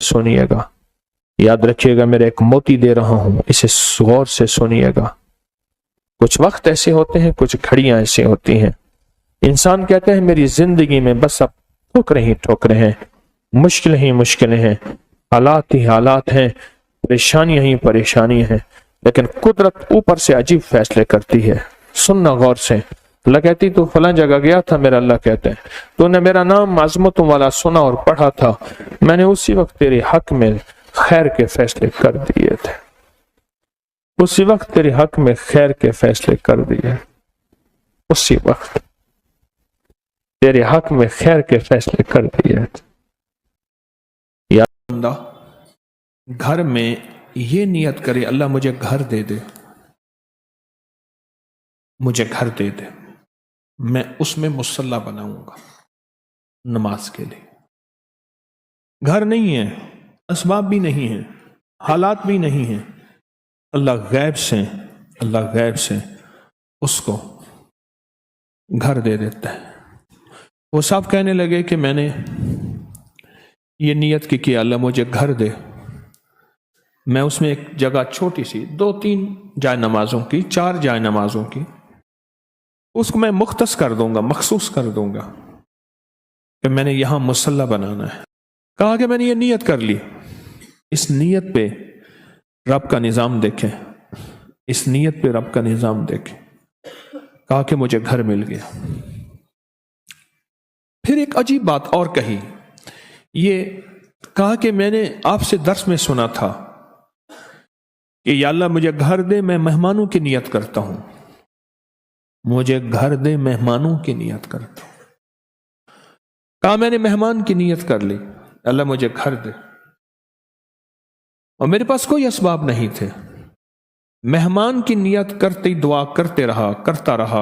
सुनिएगा। याद रखिएगा, मेरा एक मोती दे रहा हूं, इसे गौर से सुनिएगा। कुछ वक्त ऐसे होते हैं, कुछ घड़ियां ऐसी होती हैं, इंसान कहते हैं मेरी जिंदगी में बस अब ठोकरें हैं, मुश्किलें ही मुश्किलें हैं, हालात ही हालात हैं, परेशानियां ही परेशानियां हैं, लेकिन कुदरत ऊपर से अजीब फैसले करती है। सुनना गौर से। अल्लाह कहती तू फलां जगह गया था, मेरा अल्लाह कहते हैं तूने मेरा नाम आजमतों वाला सुना और पढ़ा था, मैंने उसी वक्त तेरे हक में खैर के फैसले कर दिए थे, उसी वक्त तेरे हक में खैर के फैसले कर दिए, उसी वक्त तेरे हक में खैर के फैसले कर दिए थे। या बंदा घर में ये नियत करे अल्लाह मुझे घर दे दे, मुझे घर दे दे, मैं उसमें मुसल्ला बनाऊंगा नमाज के लिए। घर नहीं है, असबाब भी नहीं है, हालात भी नहीं है, अल्लाह गैब से उसको घर दे देता है। वो सब कहने लगे कि मैंने ये नियत की कि अल्लाह मुझे घर दे, मैं उसमें एक जगह छोटी सी 2-3 जाय नमाजों की, 4 जाय नमाजों की, उसको मैं मुख्तस कर दूंगा, मखसूस कर दूंगा कि मैंने यहां मुसल्ला बनाना है। कहा कि मैंने ये नियत कर ली। इस नियत पे रब का निजाम देखें, इस नियत पे रब का निजाम देखें। कहा कि मुझे घर मिल गया। फिर एक अजीब बात और कही, ये कहा कि मैंने आपसे दर्स में सुना था कि या अल्लाह मुझे घर दे, मैं मेहमानों की नियत करता हूं, मुझे घर दे, मेहमानों की नियत करता हूं। कहा मैंने मेहमान की नियत कर ली, अल्लाह मुझे घर दे, और मेरे पास कोई असबाब नहीं थे। मेहमान की नियत करते ही दुआ करते रहा, करता रहा,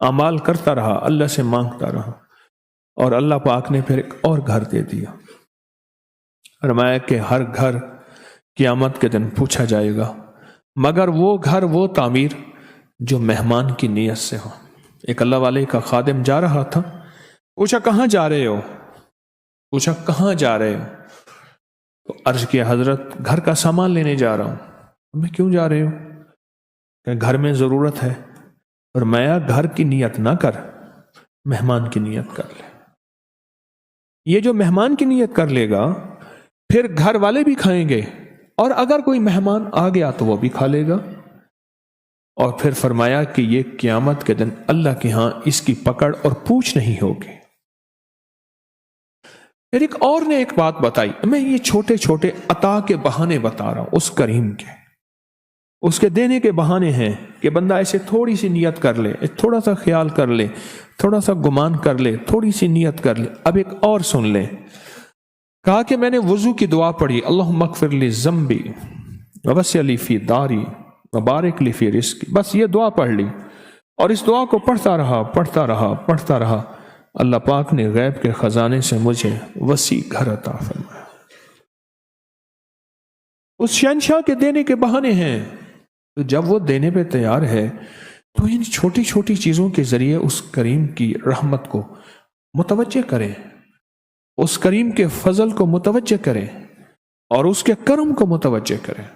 अमाल करता रहा, अल्लाह से मांगता रहा, और अल्लाह पाक ने फिर एक और घर दे दिया। फरमाया कि हर घर क़यामत के दिन पूछा जाएगा, मगर वो घर, वो तामीर जो मेहमान की नियत से हो। एक अल्लाह वाले का खादिम जा रहा था, पूछा कहाँ जा रहे हो, पूछा कहाँ जा रहे हो, तो अर्ज किया हजरत घर का सामान लेने जा रहा हूं। मैं क्यों जा रहे हो? घर में जरूरत है। और मैं घर की नियत ना कर, मेहमान की नियत कर ले। ये जो मेहमान की नियत कर लेगा, फिर घर वाले भी खाएंगे, और अगर कोई मेहमान आ गया तो वो भी खा लेगा। और फिर फरमाया कि ये क़यामत के दिन अल्लाह के यहां इसकी पकड़ और पूछ नहीं होगी। फिर एक और ने एक बात बताई, मैं ये छोटे छोटे अता के बहाने बता रहा हूं उस करीम के, उसके देने के बहाने हैं कि बंदा ऐसे थोड़ी सी नियत कर ले, थोड़ा सा ख्याल कर ले, थोड़ा सा गुमान कर ले, थोड़ी सी नियत कर ले। अब एक और सुन ले। कहा कि मैंने वुजू की दुआ पढ़ी, अल्लाहुम्मा अग़फ़िर ली ज़म्बी ववस्सिअ ली फ़ी दारी वबारिक ली फ़ी रिज़्क़ी। बस ये दुआ पढ़ ली, और इस दुआ को पढ़ता रहा। अल्लाह पाक ने गैब के खजाने से मुझे वसी घर अता फरमाया। उस शहंशाह के देने के बहाने हैं, तो जब वो देने पे तैयार है तो इन छोटी छोटी चीजों के जरिए उस करीम की रहमत को मुतवज्जे करें, उस करीम के फजल को मुतवज्जे करें, और उसके करम को मुतवज्जे करें।